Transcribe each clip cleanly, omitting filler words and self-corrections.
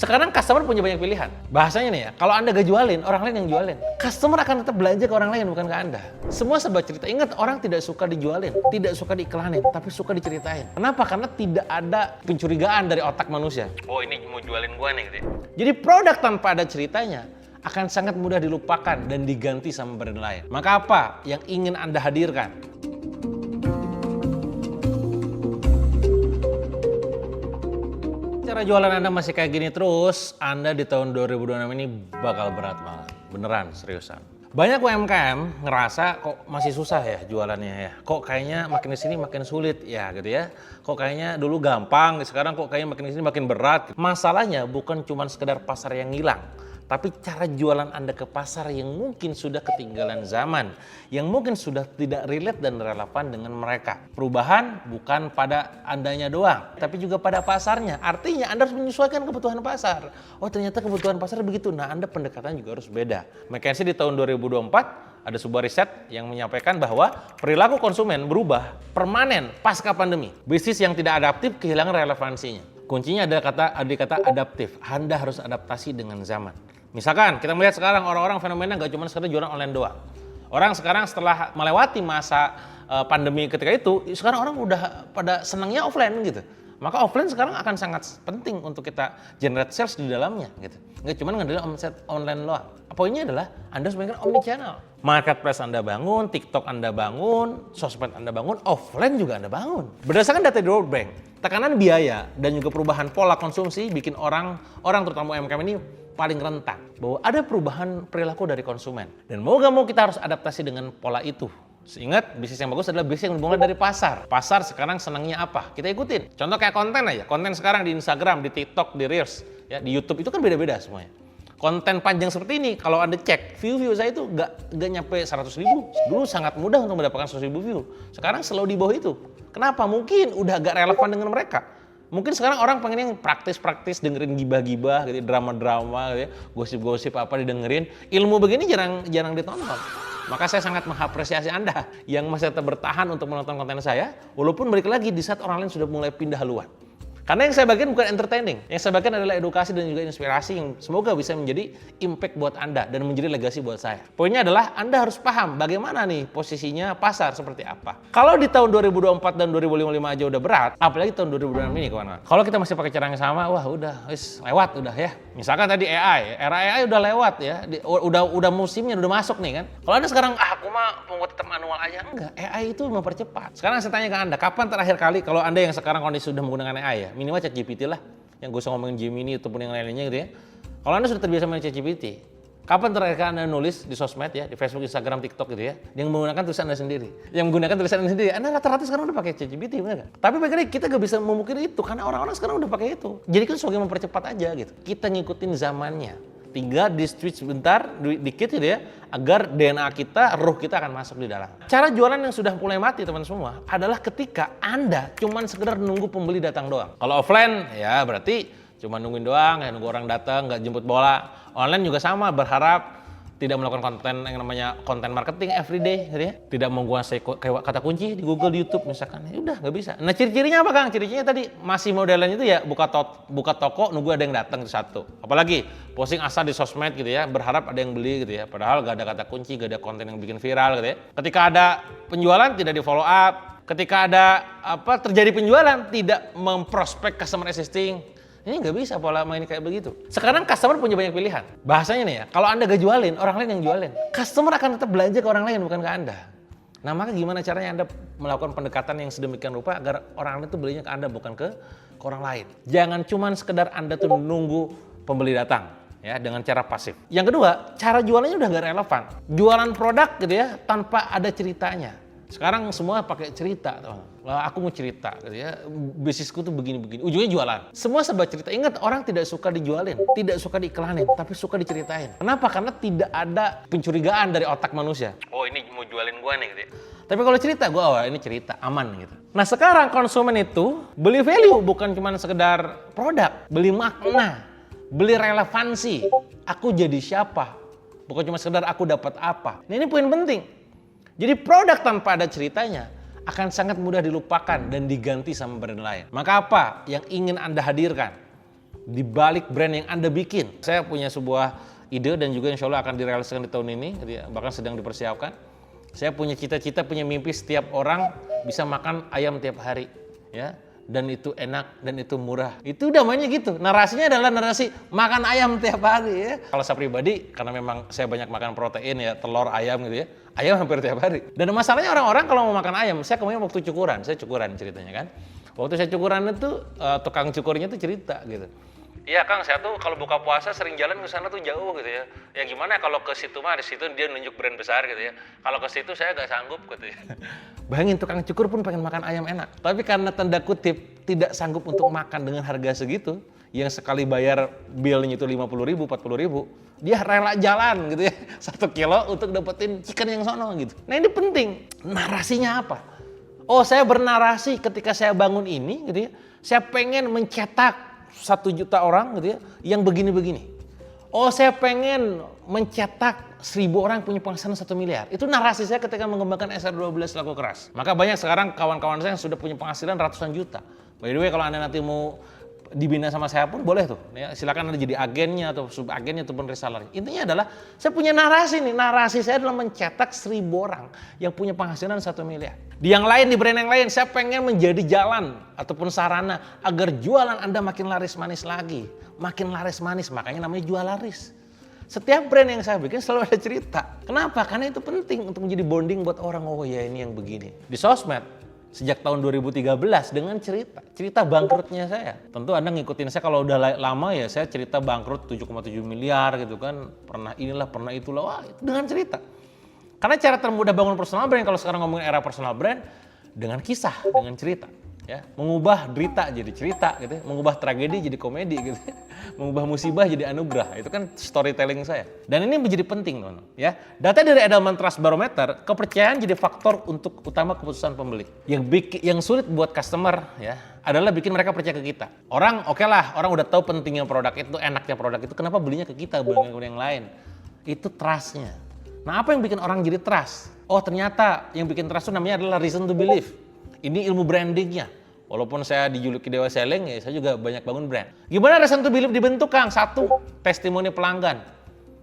Sekarang customer punya banyak pilihan. Bahasanya nih ya, kalau Anda gak jualin, orang lain yang jualin. Customer akan tetap belanja ke orang lain, bukan ke Anda. Semua serba cerita. Ingat, orang tidak suka dijualin, tidak suka diiklanin, tapi suka diceritain. Kenapa? Karena tidak ada pencurigaan dari otak manusia. Oh, ini mau jualin gua nih gitu ya. Jadi produk tanpa ada ceritanya akan sangat mudah dilupakan dan diganti sama brand lain. Maka apa yang ingin Anda hadirkan? Cara jualan Anda masih kayak gini terus, Anda di tahun 2026 ini bakal berat banget. Beneran, seriusan. Banyak UMKM ngerasa kok masih susah ya jualannya ya. Kok kayaknya makin kesini makin sulit ya gitu ya. Kok kayaknya dulu gampang, sekarang kok kayaknya makin kesini makin berat. Masalahnya bukan cuma sekedar pasar yang hilang, tapi cara jualan Anda ke pasar yang mungkin sudah ketinggalan zaman, yang mungkin sudah tidak relate dan relevan dengan mereka. Perubahan bukan pada Andanya doang, tapi juga pada pasarnya. Artinya Anda harus menyesuaikan kebutuhan pasar. Oh, ternyata kebutuhan pasar begitu. Nah, Anda pendekatan juga harus beda. McKinsey di tahun 2024 ada sebuah riset yang menyampaikan bahwa perilaku konsumen berubah permanen pasca pandemi. Bisnis yang tidak adaptif kehilangan relevansinya. Kuncinya ada kata adaptif. Anda harus adaptasi dengan zaman. Misalkan kita melihat sekarang orang-orang fenomena gak cuma sekedar jualan online doang. Orang sekarang setelah melewati masa pandemi ketika itu, sekarang orang udah pada senangnya offline gitu. Maka offline sekarang akan sangat penting untuk kita generate sales di dalamnya gitu. Nggak cuma ngandelin omset online doang. Poinnya adalah Anda harus mainkan omni channel. Marketplace Anda bangun, TikTok Anda bangun, sosmed Anda bangun, offline juga Anda bangun. Berdasarkan data di World Bank, tekanan biaya dan juga perubahan pola konsumsi bikin orang terutama UMKM ini paling rentan bahwa ada perubahan perilaku dari konsumen. Dan mau gak mau kita harus adaptasi dengan pola itu. Ingat, bisnis yang bagus adalah bisnis yang dimulai dari pasar. Pasar sekarang senangnya apa? Kita ikutin. Contoh kayak konten aja. Konten sekarang di Instagram, di TikTok, di Reels, ya, di YouTube itu kan beda-beda semuanya. Konten panjang seperti ini, kalau Anda cek, view saya itu nggak nyampe 100.000. Dulu sangat mudah untuk mendapatkan 100.000 view. Sekarang selalu di bawah itu. Kenapa? Mungkin udah agak relevan dengan mereka. Mungkin sekarang orang pengen yang praktis-praktis, dengerin gibah-gibah, gitu, drama-drama, gitu, gosip-gosip apa didengerin. Ilmu begini jarang ditonton. Maka saya sangat mengapresiasi Anda yang masih tetap bertahan untuk menonton konten saya, walaupun balik lagi di saat orang lain sudah mulai pindah haluan. Karena yang saya bagikan bukan entertaining, yang saya bagikan adalah edukasi dan juga inspirasi yang semoga bisa menjadi impact buat Anda dan menjadi legasi buat saya. Poinnya adalah Anda harus paham bagaimana nih posisinya pasar seperti apa. Kalau di tahun 2024 dan 2055 aja udah berat, apalagi tahun 2026 ini kawan. Kalau kita masih pakai cara yang sama, wah udah lewat udah ya. Misalkan tadi AI, era AI udah lewat ya, udah musimnya udah masuk nih kan. Kalau Anda sekarang aku mah mau tetap manual aja, enggak. AI itu mempercepat. Sekarang saya tanya ke Anda, kapan terakhir kali kalau Anda yang sekarang kondisi sudah menggunakan AI ya? Minimal ChatGPT lah, yang gue usah ngomongin Gemini ataupun yang lainnya gitu ya. Kalau Anda sudah terbiasa main ChatGPT, kapan terakhir Anda nulis di sosmed ya, di Facebook, Instagram, TikTok gitu ya, yang menggunakan tulisan Anda sendiri, yang menggunakan tulisan Anda sendiri, Anda rata-rata sekarang udah pakai ChatGPT, benar nggak? Tapi bagaimana kita gak bisa memungkiri itu, karena orang-orang sekarang udah pakai itu. Jadi kan sebagai mempercepat aja gitu. Kita ngikutin zamannya. Tinggal di switch sebentar, dikit gitu ya, agar DNA kita, ruh kita akan masuk di dalam. Cara jualan yang sudah mulai mati teman semua adalah ketika Anda cuman sekedar nunggu pembeli datang doang. Kalau offline ya berarti cuma nungguin doang, ya nunggu orang datang, nggak jemput bola. Online juga sama, berharap tidak melakukan konten yang namanya konten marketing everyday gitu ya. Tidak menguasai kata kunci di Google, di YouTube misalkan. Ya udah nggak bisa. Nah, ciri-cirinya apa Kang? Ciri-cirinya tadi masih modelannya itu ya buka toko nunggu ada yang datang, itu satu. Apalagi posting asal di sosmed gitu ya, berharap ada yang beli gitu ya. Padahal gak ada kata kunci, gak ada konten yang bikin viral gitu ya. Ketika ada penjualan tidak di follow up. Ketika ada terjadi penjualan tidak memprospek customer existing. Ini nggak bisa pola main kayak begitu. Sekarang customer punya banyak pilihan. Bahasanya nih ya, kalau Anda gak jualin, orang lain yang jualin. Customer akan tetap belanja ke orang lain, bukan ke Anda. Nah, maka gimana caranya Anda melakukan pendekatan yang sedemikian rupa agar orang lain itu belinya ke Anda, bukan ke orang lain. Jangan cuman sekedar Anda tuh nunggu pembeli datang ya dengan cara pasif. Yang kedua, cara jualannya udah gak relevan. Jualan produk gitu ya, tanpa ada ceritanya. Sekarang semua pakai cerita, aku mau cerita, gitu ya. Bisnisku tuh begini-begini, ujungnya jualan. Semua serba cerita. Ingat, orang tidak suka dijualin, tidak suka diiklanin, tapi suka diceritain. Kenapa? Karena tidak ada pencurigaan dari otak manusia. Oh, ini mau jualin gua nih, gitu ya. Tapi kalau cerita, ini cerita, aman gitu. Nah, sekarang konsumen itu beli value, bukan cuma sekedar produk, beli makna, beli relevansi. Aku jadi siapa? Bukan cuma sekedar aku dapat apa. Nah, ini poin penting. Jadi produk tanpa ada ceritanya akan sangat mudah dilupakan dan diganti sama brand lain. Maka apa yang ingin Anda hadirkan? di balik brand yang Anda bikin. Saya punya sebuah ide dan juga insya Allah akan direalisasikan di tahun ini, bahkan sedang dipersiapkan. Saya punya cita-cita, punya mimpi setiap orang bisa makan ayam tiap hari, ya. Dan itu enak dan itu murah. Itu namanya gitu. Narasinya adalah narasi makan ayam tiap hari, ya. Kalau saya pribadi, karena memang saya banyak makan protein ya, telur, ayam gitu ya. Ayam hampir tiap hari. Dan masalahnya orang-orang kalau mau makan ayam, saya kemarin waktu cukuran, saya cukuran ceritanya kan. Waktu saya cukuran itu tukang cukurnya tuh cerita gitu. Iya Kang, saya tuh kalau buka puasa sering jalan ke sana tuh jauh gitu ya. Ya gimana kalau ke situ mah, di situ dia nunjuk brand besar gitu ya. Kalau ke situ saya gak sanggup gitu ya. Bayangin tukang cukur pun pengen makan ayam enak. Tapi karena tanda kutip tidak sanggup untuk makan dengan harga segitu, yang sekali bayar bilnya itu 50.000, 40.000, dia rela jalan gitu ya 1 kilo untuk dapetin chicken yang sono gitu. Nah ini penting, narasinya apa? Oh saya bernarasi ketika saya bangun ini gitu ya, saya pengen mencetak 1 juta orang gitu ya, yang begini-begini. Oh saya pengen mencetak 1.000 orang punya penghasilan 1 miliar. Itu narasi saya ketika mengembangkan SR12 Laku Keras. Maka banyak sekarang kawan-kawan saya yang sudah punya penghasilan ratusan juta. By the way kalau Anda nanti mau dibina sama saya pun boleh tuh. Ya, silakan Anda jadi agennya atau subagennya ataupun reseller. Intinya adalah saya punya narasi nih. Narasi saya adalah mencetak 1.000 orang yang punya penghasilan 1 miliar. Di yang lain, di brand yang lain, saya pengen menjadi jalan ataupun sarana agar jualan Anda makin laris manis lagi. Makin laris manis, makanya namanya jual laris. Setiap brand yang saya bikin selalu ada cerita. Kenapa? Karena itu penting untuk menjadi bonding buat orang. Oh ya ini yang begini. Di sosmed, sejak tahun 2013 dengan cerita bangkrutnya saya. Tentu Anda ngikutin saya kalau udah lama ya, saya cerita bangkrut 7,7 miliar gitu kan. Pernah inilah, pernah itulah. Wah, itu dengan cerita. Karena cara termudah bangun personal brand kalau sekarang ngomongin era personal brand dengan kisah, dengan cerita, ya. Mengubah derita jadi cerita gitu, mengubah tragedi jadi komedi gitu. Mengubah musibah jadi anugerah. Itu kan storytelling saya. Dan ini menjadi penting, teman-teman, ya. Data dari Edelman Trust Barometer, kepercayaan jadi faktor untuk utama keputusan pembeli. Yang sulit buat customer ya adalah bikin mereka percaya ke kita. Orang oke lah, orang udah tahu pentingnya produk itu, enaknya produk itu, kenapa belinya ke kita bukan ke yang lain? Itu trust-nya. Nah, apa yang bikin orang jadi trust? Oh, ternyata yang bikin trust itu namanya adalah reason to believe. Ini ilmu brandingnya. Walaupun saya dijuluki Dewa Selling, ya saya juga banyak bangun brand. Gimana reason to believe dibentuk, Kang? 1, testimoni pelanggan.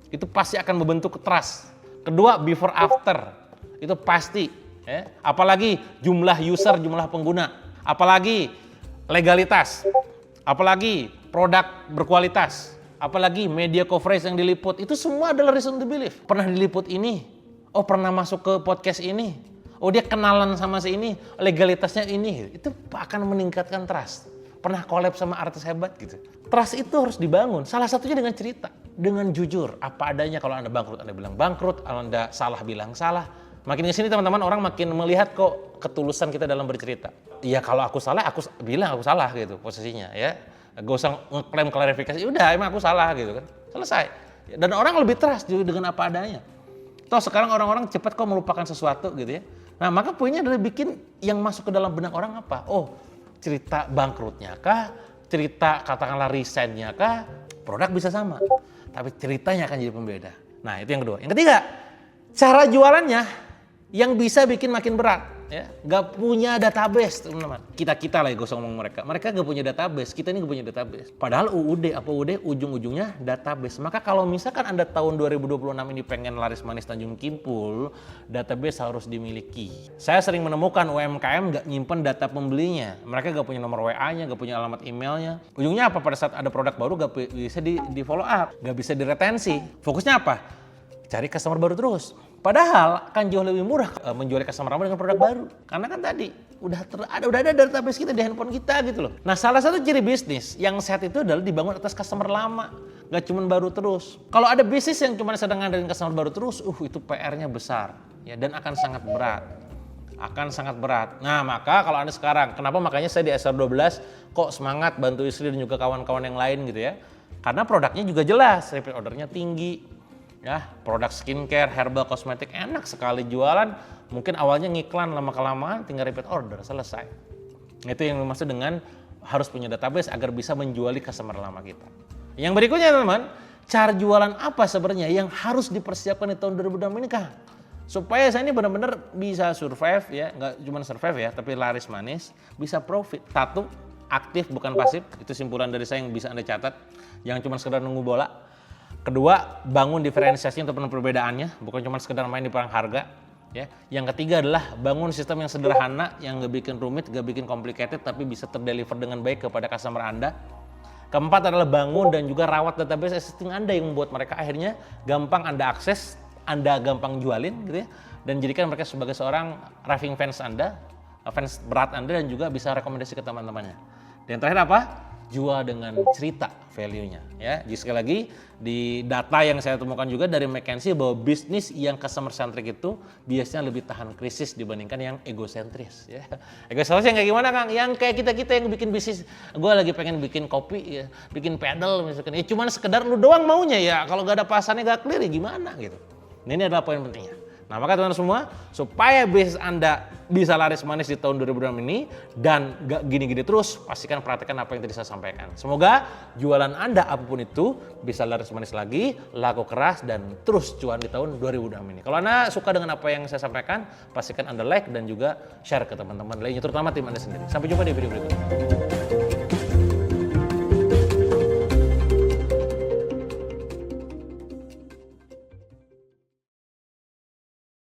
Itu pasti akan membentuk trust. Kedua, before after. Itu pasti. Ya. Apalagi jumlah user, jumlah pengguna. Apalagi legalitas. Apalagi produk berkualitas. Apalagi media coverage yang diliput, itu semua adalah reason to believe. Pernah diliput ini, oh pernah masuk ke podcast ini, oh dia kenalan sama si ini, legalitasnya ini, itu akan meningkatkan trust. Pernah collab sama artis hebat gitu. Trust itu harus dibangun, salah satunya dengan cerita, dengan jujur, apa adanya. Kalau Anda bangkrut, Anda bilang bangkrut, kalau Anda salah, bilang salah. Makin kesini teman-teman, orang makin melihat kok ketulusan kita dalam bercerita. Iya kalau aku salah, aku bilang aku salah gitu posisinya ya. Gak usah ngeklaim klarifikasi, udah emang aku salah gitu kan, selesai. Dan orang lebih trust dengan apa adanya. Toh sekarang orang-orang cepat kok melupakan sesuatu gitu ya. Nah maka poinnya adalah bikin yang masuk ke dalam benak orang apa? Oh cerita bangkrutnya kah, cerita katakanlah resignnya kah, produk bisa sama. Tapi ceritanya akan jadi pembeda. Nah itu yang kedua. Yang ketiga, cara jualannya yang bisa bikin makin berat. Ya, gak punya database teman-teman. Kita lah yang gue ngomong mereka gak punya database, kita ini gak punya database. Padahal UUD ujung-ujungnya database. Maka kalau misalkan Anda tahun 2026 ini pengen laris manis Tanjung Kimpul, database harus dimiliki. Saya sering menemukan UMKM gak nyimpen data pembelinya. Mereka gak punya nomor WA-nya, gak punya alamat emailnya. Ujungnya apa? Pada saat ada produk baru gak bisa di follow up, gak bisa diretensi. Fokusnya apa? Cari customer baru terus. Padahal kan jauh lebih murah menjual customer lama dengan produk baru. Karena kan tadi udah ada database kita di handphone kita gitu loh. Nah salah satu ciri bisnis yang sehat itu adalah dibangun atas customer lama. Gak cuma baru terus. Kalau ada bisnis yang cuma sedang ngandelin customer baru terus, itu PR-nya besar. Ya, dan akan sangat berat. Nah maka kalau Anda sekarang, kenapa makanya saya di SR12 kok semangat bantu istri dan juga kawan-kawan yang lain gitu ya. Karena produknya juga jelas, repeat ordernya tinggi. Ya, produk skincare, herbal, kosmetik enak sekali jualan. Mungkin awalnya ngiklan, lama-kelamaan tinggal repeat order, selesai. Itu yang dimaksud dengan harus punya database agar bisa menjuali customer lama kita. Yang berikutnya teman-teman, cara jualan apa sebenarnya yang harus dipersiapkan di tahun 2026 ini kah? Supaya saya ini benar-benar bisa survive ya, nggak cuma survive ya, tapi laris manis, bisa profit. 1, aktif bukan pasif. Itu simpulan dari saya yang bisa Anda catat. Jangan cuma sekedar nunggu bola. Kedua, bangun diferensiasi untuk perbedaannya, bukan cuma sekedar main di perang harga. Ya. Yang ketiga adalah bangun sistem yang sederhana, yang gak bikin rumit, gak bikin complicated, tapi bisa terdeliver dengan baik kepada customer Anda. Keempat adalah bangun dan juga rawat database existing Anda yang membuat mereka akhirnya gampang Anda akses, Anda gampang jualin gitu ya, dan jadikan mereka sebagai seorang raving fans Anda, fans berat Anda, dan juga bisa rekomendasi ke teman-temannya. Dan terakhir apa? Jual dengan cerita value-nya ya. Jadi sekali lagi di data yang saya temukan juga dari McKinsey bahwa bisnis yang customer centric itu biasanya lebih tahan krisis dibandingkan yang egosentris ya. Egosentris yang kayak gimana Kang? Yang kayak kita yang bikin bisnis, gue lagi pengen bikin kopi ya, bikin pedal misalkan. Ya cuman sekedar lu doang maunya ya. Kalau gak ada pasarnya gak clear ya gimana gitu. Nah, ini adalah poin pentingnya. Nah, maka teman-teman semua, supaya bisnis Anda bisa laris manis di tahun 2026 ini dan gak gini-gini terus, pastikan perhatikan apa yang tadi saya sampaikan. Semoga jualan Anda apapun itu bisa laris manis lagi, laku keras, dan terus cuan di tahun 2026 ini. Kalau Anda suka dengan apa yang saya sampaikan, pastikan Anda like dan juga share ke teman-teman lainnya, terutama tim Anda sendiri. Sampai jumpa di video berikutnya.